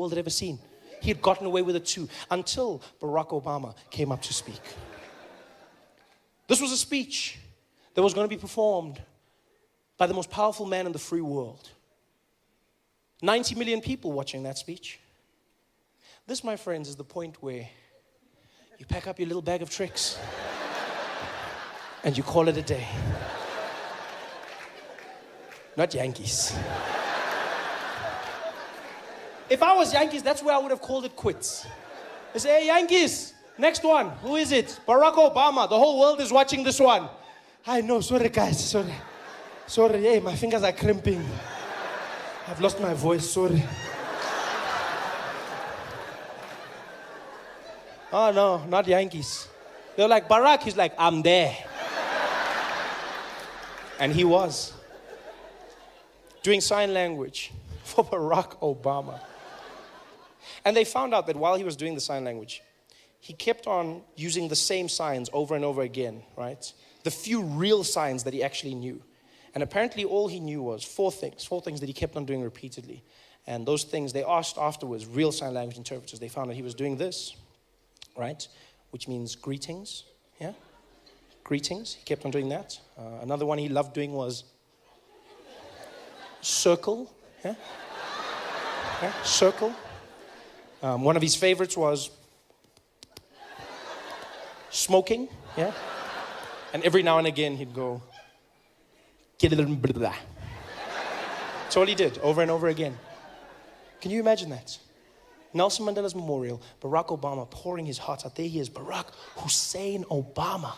world had ever seen. He had gotten away with it too, until Barack Obama came up to speak. This was a speech that was going to be performed by the most powerful man in the free world. 90 million people watching that speech. This, my friends, is the point where you pack up your little bag of tricks and you call it a day. Not Yankees. If I was Yankees, that's where I would have called it quits. I say, hey, Yankees, next one. Who is it? Barack Obama. The whole world is watching this one. I know, sorry guys, sorry. Sorry, hey, my fingers are cramping. I've lost my voice, sorry. Oh no, not Yankees. They're like, Barack, he's like, I'm there. And he was. Doing sign language for Barack Obama. And they found out that while he was doing the sign language, he kept on using the same signs over and over again, right? The few real signs that he actually knew. And apparently all he knew was four things that he kept on doing repeatedly. And those things, they asked afterwards, real sign language interpreters, they found that he was doing this, right? Which means greetings, yeah? Greetings, he kept on doing that. Another one he loved doing was circle, yeah? Yeah, circle. One of his favorites was smoking, yeah? And every now and again he'd go, get a little bit of that. That's all he did, over and over again. Can you imagine that? Nelson Mandela's memorial, Barack Obama pouring his heart out. There he is, Barack Hussein Obama.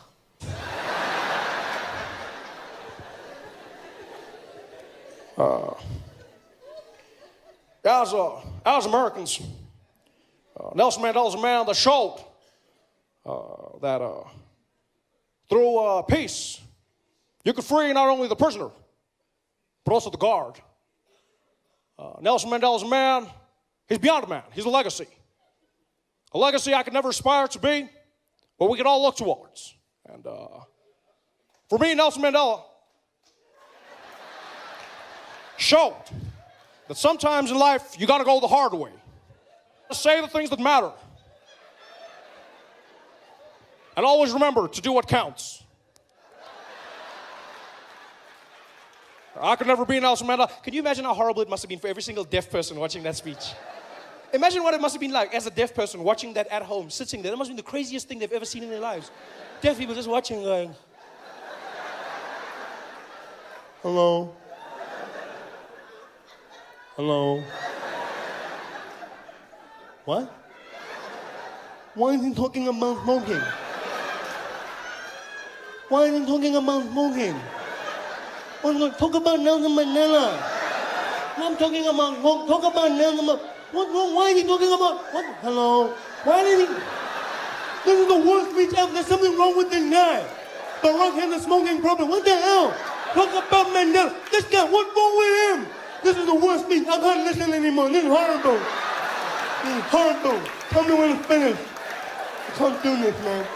As Americans, Nelson Mandela's a man that showed that through peace, you could free not only the prisoner, but also the guard. Nelson Mandela's a man, he's beyond a man, he's a legacy. A legacy I could never aspire to be, but we can all look towards. And for me, Nelson Mandela showed that sometimes in life, you gotta go the hard way. Say the things that matter. And always remember to do what counts. I could never be Nelson Mandela. Can you imagine how horrible it must have been for every single deaf person watching that speech? Imagine what it must have been like as a deaf person watching that at home, sitting there. That must have been the craziest thing they've ever seen in their lives. Deaf people just watching going, hello? Hello? What? Why is he talking about smoking? Why is he talking about smoking? Talk about Nelson Mandela. I'm talking about, talk about Nelson Mandela. Why is he talking about, what? Hello? Why did he? This is the worst speech ever. There's something wrong with this guy. Barack has a smoking problem. What the hell? Talk about Mandela. This guy, what's wrong with him? This is the worst speech. I can't listen anymore. This is horrible. This is horrible. Tell me when it's finished. I can't do this, man.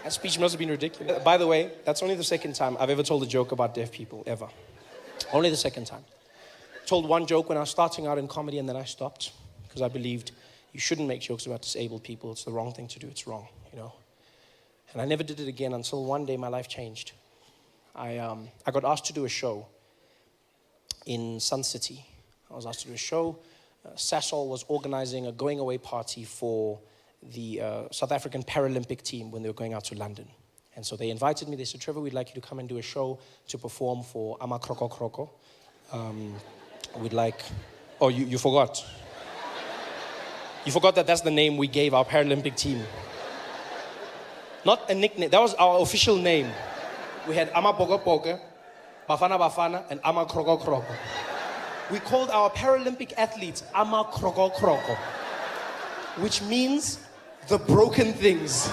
That speech must have been ridiculous. By the way, that's only the second time I've ever told a joke about deaf people, ever. Only the second time. Told one joke when I was starting out in comedy and then I stopped because I believed you shouldn't make jokes about disabled people. It's the wrong thing to do. It's wrong, you know. And I never did it again until one day my life changed. I got asked to do a show in Sun City. I was asked to do a show. Sasol was organizing a going away party for the South African Paralympic team when they were going out to London. And so they invited me. They said, Trevor, we'd like you to come and do a show to perform for Ama Kroko Kroko. We'd like... Oh, you forgot. You forgot that that's the name we gave our Paralympic team. Not a nickname. That was our official name. We had Ama Pogo Pogo, Bafana Bafana, and Ama Kroko Kroko. We called our Paralympic athletes Ama Kroko Kroko, which means the broken things.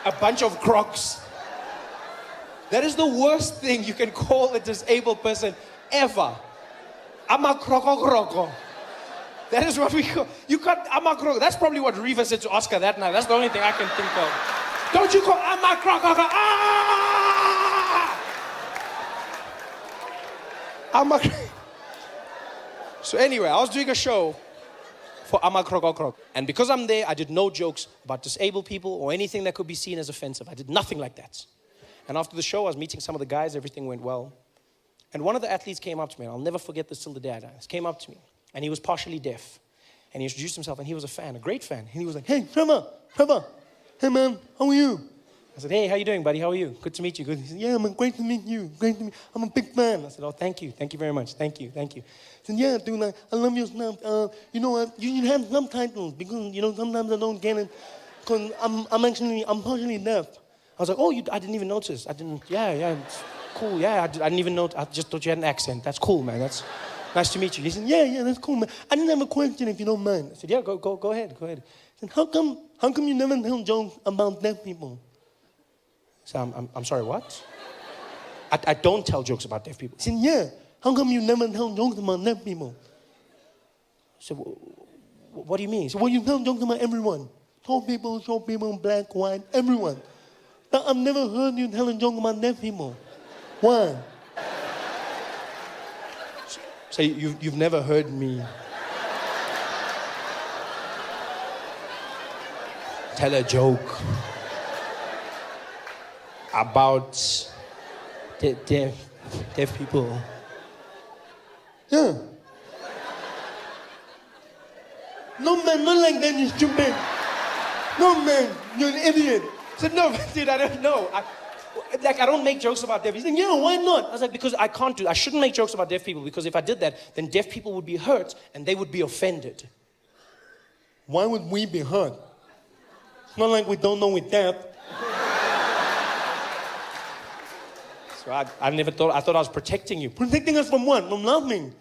A bunch of crocs. That is the worst thing you can call a disabled person ever. Ama Kroko Kroko. That is what we call. You can't Ama Kroko. That's probably what Reva said to Oscar that night. That's the only thing I can think of. Don't you call, I'm a crocodile. Ah! I'm a... So anyway, I was doing a show for Amakrokokro. And because I'm there, I did no jokes about disabled people or anything that could be seen as offensive. I did nothing like that. And after the show, I was meeting some of the guys. Everything went well. And one of the athletes came up to me, and I'll never forget this till the day I die. He came up to me, and he was partially deaf. And he introduced himself, and he was a fan, a great fan. And he was like, hey, Trevor. Hey, man, how are you? I said, hey, how you doing, buddy? How are you? Good to meet you. Good. He said, yeah, man, great to meet you. Great to meet you. I'm a big fan. I said, oh, thank you. Thank you very much. Thank you. He said, yeah, dude, like, I love your stuff. You know what? You should have subtitles because, you know, sometimes I don't get it because I'm partially deaf. I was like, oh, I didn't even notice. Yeah, it's cool. Yeah, I didn't even know. I just thought you had an accent. That's cool, man. That's nice to meet you. He said, yeah, that's cool, man. I didn't have a question if you don't mind. I said, yeah, go ahead. He said, how come you never tell jokes about deaf people? So I'm sorry, what? I don't tell jokes about deaf people. He said, yeah, how come you never tell jokes about deaf people? I said, what do you mean? He said, well, you tell jokes about everyone. Short people, black, white, everyone. But I've never heard you tell a joke about deaf people. Why? So you've never heard me tell a joke about deaf people? Yeah. No, man, not like that, you stupid. No, man, you're an idiot. I said, no, dude, I don't know. I don't make jokes about deaf people. He said, yeah, why not? I was like, because I shouldn't make jokes about deaf people because if I did that, then deaf people would be hurt and they would be offended. Why would we be hurt? It's not like we don't know we're deaf. So I thought I was protecting you. Protecting us from what? From laughing.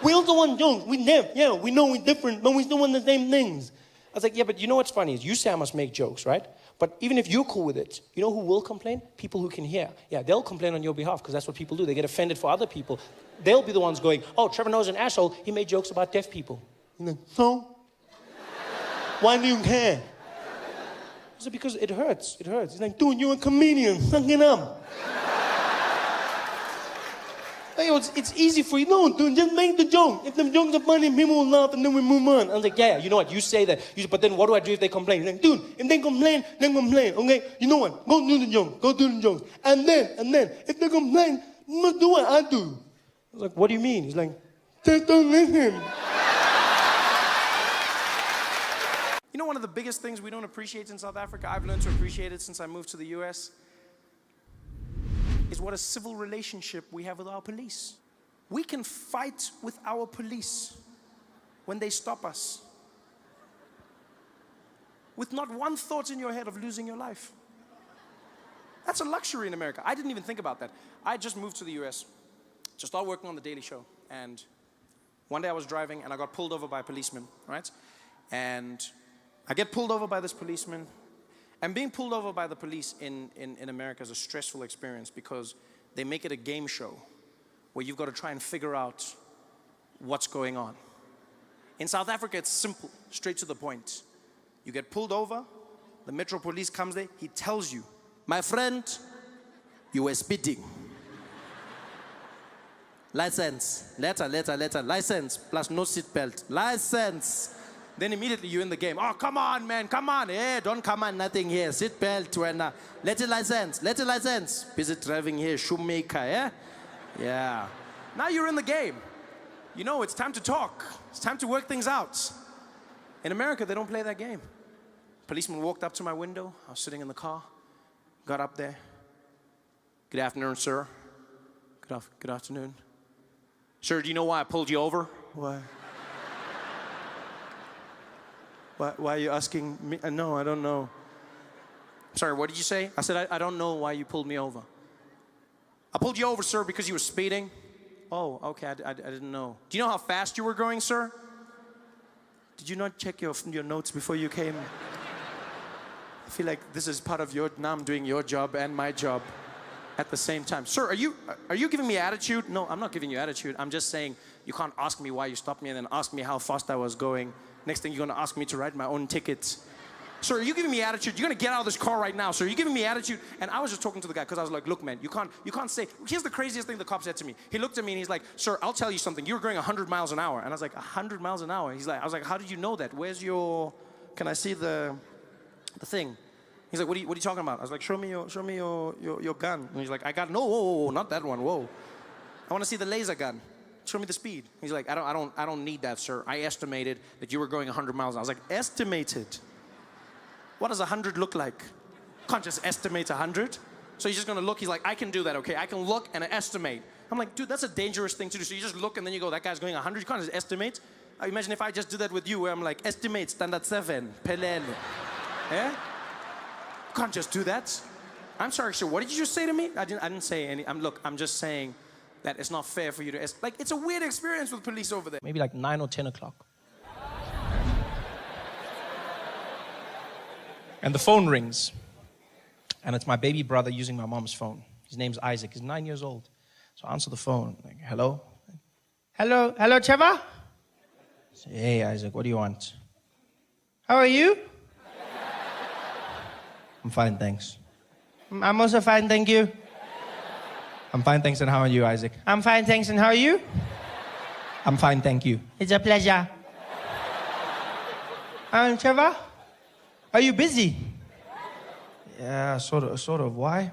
We also want jokes. We're deaf. Yeah, we know we're different, but we still want the same things. I was like, yeah, but you know what's funny is you say I must make jokes, right? But even if you're cool with it, you know who will complain? People who can hear. Yeah, they'll complain on your behalf because that's what people do. They get offended for other people. They'll be the ones going, oh, Trevor Noah's an asshole. He made jokes about deaf people. You're like, so? Why do you care? I said, because it hurts. It hurts. He's like, dude, you're a comedian. Suck it up. It's easy for you. No, dude, just make the joke. If the jokes are funny, people will laugh and then we move on. I was like, yeah, you know what? You say that. But then what do I do if they complain? He's like, dude, if they complain, then complain. Okay? You know what? Go do the joke. Go do the joke. And then, if they complain, you must do what I do. I was like, what do you mean? He's like, just don't listen. You know one of the biggest things we don't appreciate in South Africa, I've learned to appreciate it since I moved to the US, is what a civil relationship we have with our police. We can fight with our police when they stop us with not one thought in your head of losing your life. That's a luxury in America. I didn't even think about that. I just moved to the US to start working on The Daily Show. And one day I was driving and I got pulled over by a policeman, right? And I get pulled over by this policeman. And being pulled over by the police in America is a stressful experience because they make it a game show where you've got to try and figure out what's going on. In South Africa, it's simple, straight to the point. You get pulled over, the Metro Police comes there, he tells you, my friend, you were speeding. License, letter, license, plus no seatbelt, license. Then immediately you're in the game. Oh, come on, man, come on. Hey, don't come on, nothing here. Seat belt, when, let it license. Busy driving here, shoemaker, yeah? Yeah. Now you're in the game. You know, it's time to talk. It's time to work things out. In America, they don't play that game. Policeman walked up to my window. I was sitting in the car. Got up there. Good afternoon, sir. Good afternoon. Sir, do you know why I pulled you over? Why? Why are you asking me? No, I don't know. Sorry, what did you say? I said, I don't know why you pulled me over. I pulled you over, sir, because you were speeding. Oh, okay, I didn't know. Do you know how fast you were going, sir? Did you not check your notes before you came? I feel like this is part of now I'm doing your job and my job at the same time. Sir, are you giving me attitude? No, I'm not giving you attitude. I'm just saying you can't ask me why you stopped me and then ask me how fast I was going. Next thing you're going to ask me to write my own ticket. sir, are you giving me attitude? You're gonna get out of this car right now, sir. You're giving me attitude. And I was just talking to the guy because I was like, look, man, you can't say. Here's the craziest thing the cop said to me. He looked at me and he's like, sir, I'll tell you something. You were going 100 miles an hour. And I was like, 100 miles an hour? I was like, how did you know that? Where's your, can I see the thing? He's like, what are you talking about? I was like, show me your gun. And he's like, I got, no, whoa, not that one, whoa. I want to see the laser gun. Show me the speed. He's like, I don't need that, sir. I estimated that you were going 100 miles. I was like, estimated? What does 100 look like? Can't just estimate 100. So he's just gonna look. He's like, I can do that, okay? I can look and estimate. I'm like, dude, that's a dangerous thing to do. So you just look and then you go, that guy's going 100. You can't just estimate. Imagine if I just do that with you, where I'm like, estimate standard 7, pelele. Yeah? Can't just do that. I'm sorry, sir. What did you just say to me? I didn't say any. I'm just saying that it's not fair for you to like. It's a weird experience with police over there. Maybe like 9 or 10 o'clock. And the phone rings. And it's my baby brother using my mom's phone. His name's Isaac. He's 9 years old. So I answer the phone. Like, hello? Hello, Trevor? I say, hey, Isaac, what do you want? How are you? I'm fine, thanks. I'm also fine, thank you. I'm fine, thanks, and how are you, Isaac? I'm fine, thanks, and how are you? I'm fine, thank you. It's a pleasure. Trevor? Are you busy? Yeah, sort of. Why?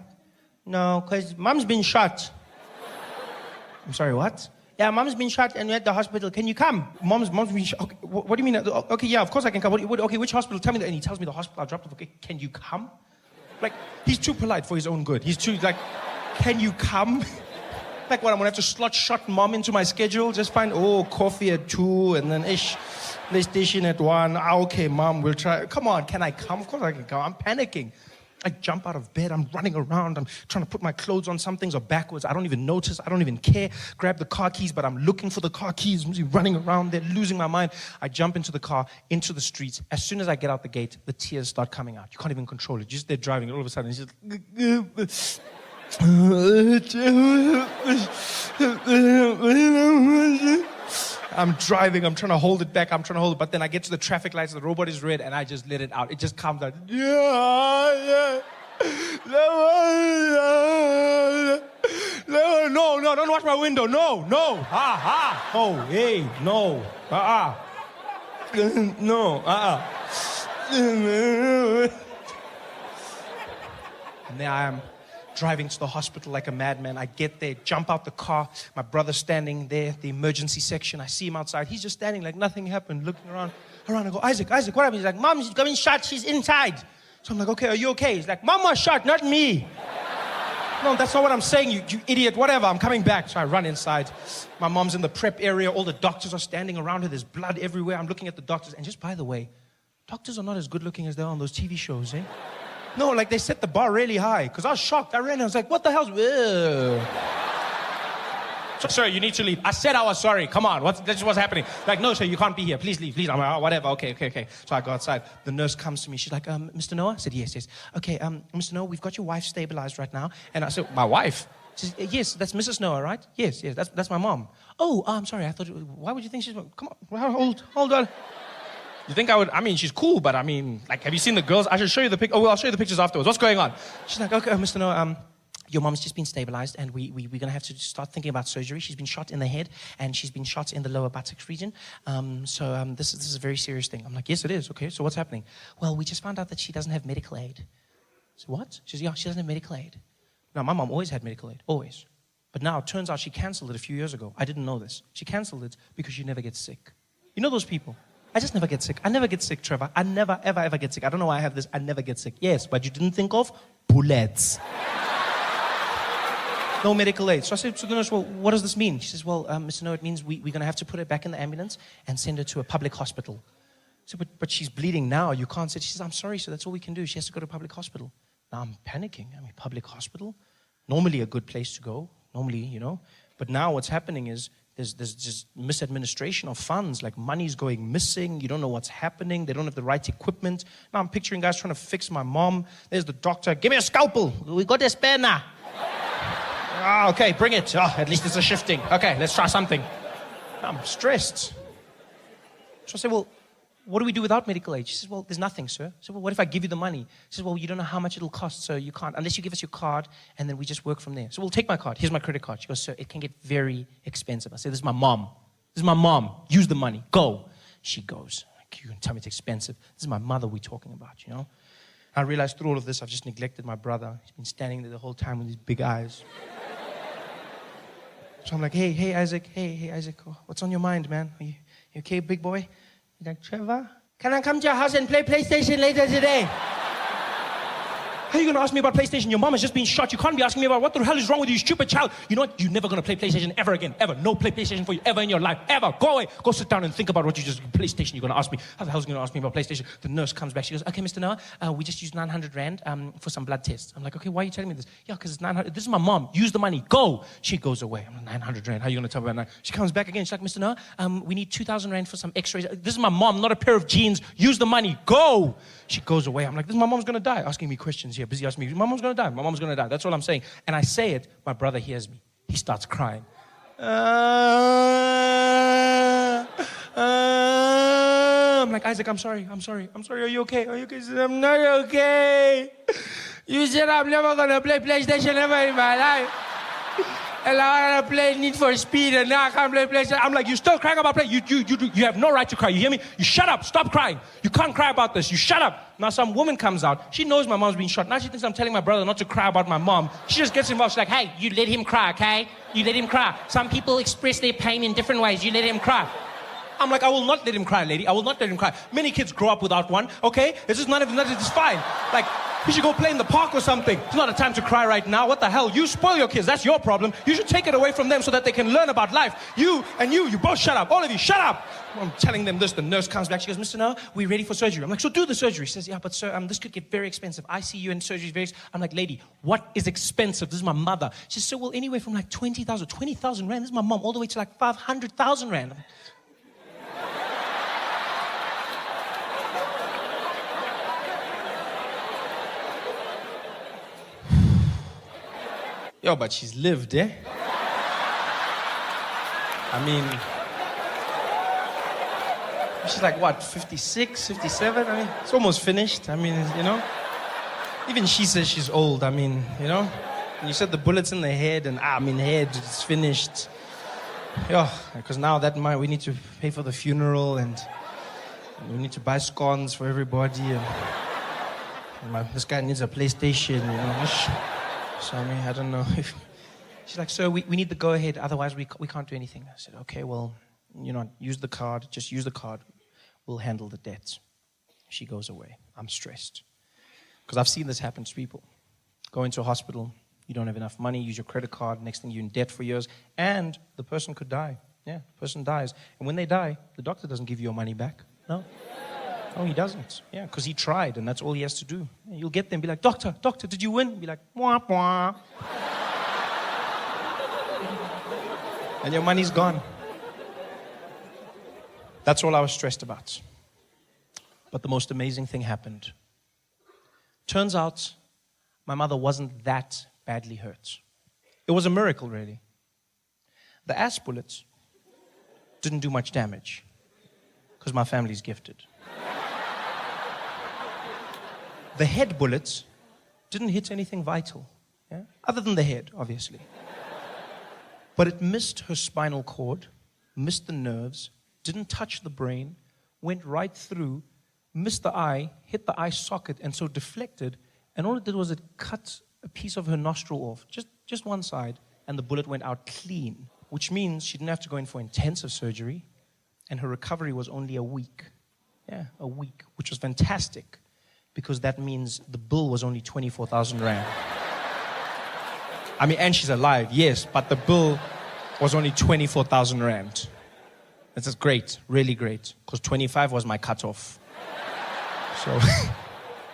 No, because Mom's been shot. I'm sorry, what? Yeah, Mom's been shot and we're at the hospital. Can you come? Mom's been shot. Okay, what do you mean? Okay, yeah, of course I can come. Okay, which hospital? Tell me that. And he tells me the hospital. I dropped off. Okay, can you come? Like, he's too polite for his own good. He's too, like, can you come? Like, what, I'm going to have to slot shot Mom into my schedule? Just find, coffee at 2 and then PlayStation at 1. Okay, Mom, we'll try. Come on, can I come? Of course I can come. I'm panicking. I jump out of bed, I'm running around, I'm trying to put my clothes on, some things are backwards, I don't even notice, I don't even care. Grab the car keys, but I'm looking for the car keys, I'm running around there, losing my mind. I jump into the car, into the streets. As soon as I get out the gate, the tears start coming out. You can't even control it. You're just there driving, all of a sudden, it's just... I'm driving, I'm trying to hold it back, but then I get to the traffic lights, the robot is red, and I just let it out. It just comes out. No, don't watch my window. No. Oh, hey, no. No. And there I am, driving to the hospital like a madman. I get there, jump out the car. My brother's standing there, the emergency section. I see him outside. He's just standing like nothing happened, looking around. I go, Isaac, what happened? He's like, Mom's getting shot. She's inside. So I'm like, okay, are you okay? He's like, Mom was shot, not me. No, that's not what I'm saying, you idiot. Whatever, I'm coming back. So I run inside. My mom's in the prep area. All the doctors are standing around her. There's blood everywhere. I'm looking at the doctors. And just by the way, doctors are not as good looking as they are on those TV shows, eh? No, like they set the bar really high. Because I was shocked. I ran. I was like, what the hell's... So, sir, you need to leave. I said I was sorry. Come on. This is what's happening. Like, no, sir, you can't be here. Please leave. Please. I'm like, whatever. Okay. So I go outside. The nurse comes to me. She's like, Mr. Noah? I said, yes. Okay, Mr. Noah, we've got your wife stabilized right now. And I said, my wife? She says, yes, that's Mrs. Noah, right? Yes, that's my mom. Oh, I'm sorry. I thought, why would you think she's... Come on. Hold on. You think I would... I mean, she's cool, but I mean, like, have you seen the girls? I should show you the pic. Oh, well, I'll show you the pictures afterwards. What's going on? She's like, okay, Mr. Noah, your mom's just been stabilized, and we're going to have to start thinking about surgery. She's been shot in the head, and she's been shot in the lower buttocks region. This is a very serious thing. I'm like, yes, it is. Okay, so what's happening? Well, we just found out that she doesn't have medical aid. So what? She says, yeah, she doesn't have medical aid. Now, my mom always had medical aid, always. But now, it turns out she canceled it a few years ago. I didn't know this. She canceled it because she never gets sick. You know those people? I just never get sick. I never get sick, Trevor. I never, ever get sick. I don't know why I have this. I never get sick. Yes, but you didn't think of bullets. No medical aid. So I said to the nurse, well, what does this mean? She says, well, Mr. Noah, it means we're going to have to put her back in the ambulance and send her to a public hospital. So, but she's bleeding now. You can't say. She says, I'm sorry, so that's all we can do. She has to go to a public hospital. Now I'm panicking. I mean, public hospital? Normally a good place to go. Normally, you know. But now what's happening is there's just misadministration of funds. Like money's going missing. You don't know what's happening. They don't have the right equipment. Now I'm picturing guys trying to fix my mom. There's the doctor. Give me a scalpel. We got a spare now. Ah, okay, bring it. Oh, at least it's a shifting. Okay, let's try something. I'm stressed. So I say, well, what do we do without medical aid? She says, well, there's nothing, sir. I said, well, what if I give you the money? She says, well, you don't know how much it'll cost, so you can't, unless you give us your card, and then we just work from there. So we'll take my card. Here's my credit card. She goes, sir, it can get very expensive. I said, this is my mom. This is my mom. Use the money. Go. She goes, you can tell me it's expensive. This is my mother we're talking about, you know? I realized through all of this, I've just neglected my brother. He's been standing there the whole time with his big eyes. So I'm like, hey, Isaac. Hey, Isaac. What's on your mind, man? Are you okay, big boy? He's like, Trevor, can I come to your house and play PlayStation later today? How are you going to ask me about PlayStation? Your mom has just been shot. You can't be asking me about what the hell is wrong with you, you stupid child. You know what? You're never going to play PlayStation ever again. Ever. No play PlayStation for you ever in your life. Ever. Go away. Go sit down and think about what you just... PlayStation, you're going to ask me. How the hell is going to ask me about PlayStation? The nurse comes back. She goes, okay, Mr. Noah, we just used 900 Rand for some blood tests. I'm like, okay, why are you telling me this? Yeah, because it's 900. This is my mom. Use the money. Go. She goes away. I'm like, 900 Rand. How are you going to tell me about that? She comes back again. She's like, Mr. Noah, we need 2,000 Rand for some x-rays. This is my mom, not a pair of jeans. Use the money. Go. She goes away. I'm like, this is my mom's going to die. Asking me questions here. Busy asking me, my mom's going to die. My mom's going to die. That's all I'm saying. And I say it. My brother hears me. He starts crying. I'm like, Isaac, I'm sorry. Are you okay? Are you okay? He says, I'm not okay. You said I'm never going to play PlayStation ever in my life. And I want to play Need for Speed, and now I can't play PlayStation. I'm like, you still crying about play? You have no right to cry. You hear me? You shut up. Stop crying. You can't cry about this. You shut up. Now some woman comes out. She knows my mom's been shot. Now she thinks I'm telling my brother not to cry about my mom. She just gets involved. She's like, hey, you let him cry, okay? You let him cry. Some people express their pain in different ways. You let him cry. I'm like, I will not let him cry, lady. I will not let him cry. Many kids grow up without one, okay? It's just none of it is fine. Like, you should go play in the park or something. It's not a time to cry right now. What the hell? You spoil your kids. That's your problem. You should take it away from them so that they can learn about life. You both shut up. All of you, shut up. I'm telling them this. The nurse comes back. She goes, Mr. Noah, we're ready for surgery. I'm like, so do the surgery. She says, yeah, but sir, this could get very expensive. ICU and surgery is very expensive. I'm like, lady, what is expensive? This is my mother. She says, so well, anyway, from like 20,000 Rand. This is my mom, all the way to like 500,000 Rand. Yo, but she's lived, eh? I mean, she's like, what, 56, 57? I mean, it's almost finished. I mean, you know? Even she says she's old. I mean, you know? And you said the bullet's in the head, and head, it's finished. Yeah, because now we need to pay for the funeral, and we need to buy scones for everybody, and this guy needs a PlayStation, you know? So, I mean, I don't know if... She's like, sir, we need the go-ahead, otherwise we can't do anything. I said, okay, well, use the card, just use the card. We'll handle the debts. She goes away. I'm stressed. Because I've seen this happen to people. Go into a hospital, you don't have enough money, use your credit card, next thing you're in debt for years, and the person could die. Yeah, the person dies. And when they die, the doctor doesn't give you your money back. No. No, he doesn't. Yeah, because he tried, and that's all he has to do. You'll get there and be like, doctor, did you win? Be like, wah, wah. And your money's gone. That's all I was stressed about. But the most amazing thing happened. Turns out, my mother wasn't that badly hurt. It was a miracle, really. The ass bullets didn't do much damage, because my family's gifted. The head bullets didn't hit anything vital, yeah? Other than the head, obviously. But it missed her spinal cord, missed the nerves, didn't touch the brain, went right through, missed the eye, hit the eye socket, and so deflected, and all it did was it cut a piece of her nostril off, just one side, and the bullet went out clean, which means she didn't have to go in for intensive surgery, and her recovery was only a week. Yeah, a week, which was fantastic, because that means the bill was only 24,000 Rand. I mean, and she's alive, yes, but the bill was only 24,000 Rand. That's great, really great, because 25 was my cutoff. So,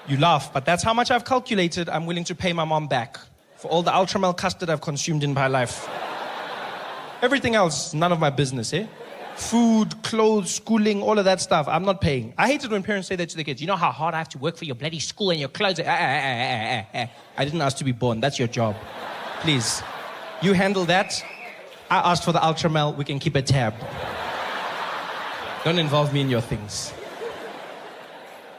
you laugh, but that's how much I've calculated I'm willing to pay my mom back for all the Ultramel custard I've consumed in my life. Everything else, none of my business, eh? Food, clothes, schooling, all of that stuff, I'm not paying. I hate it when parents say that to their kids. You know how hard I have to work for your bloody school and your clothes? I didn't ask to be born. That's your job. Please. You handle that. I asked for the Ultramel. We can keep a tab. Don't involve me in your things.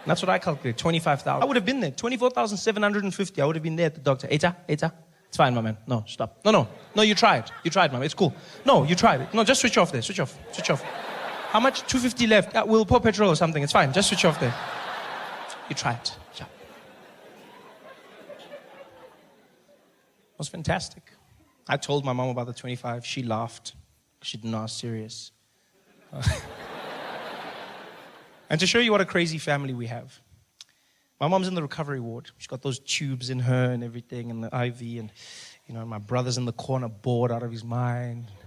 That's what I calculate, 25,000. I would have been there, 24,750. I would have been there at the doctor. Eta. It's fine, my man. No, stop. No, you tried. You tried, man. It's cool. No, you tried it. No, just switch off there. Switch off. How much? 250 left. Yeah, we'll pour petrol or something. It's fine. Just switch off there. You tried. Yeah. It was fantastic. I told my mom about the 25. She laughed. She didn't know I was serious. And to show you what a crazy family we have, my mom's in the recovery ward. She's got those tubes in her and everything, and the IV, and my brother's in the corner bored out of his mind.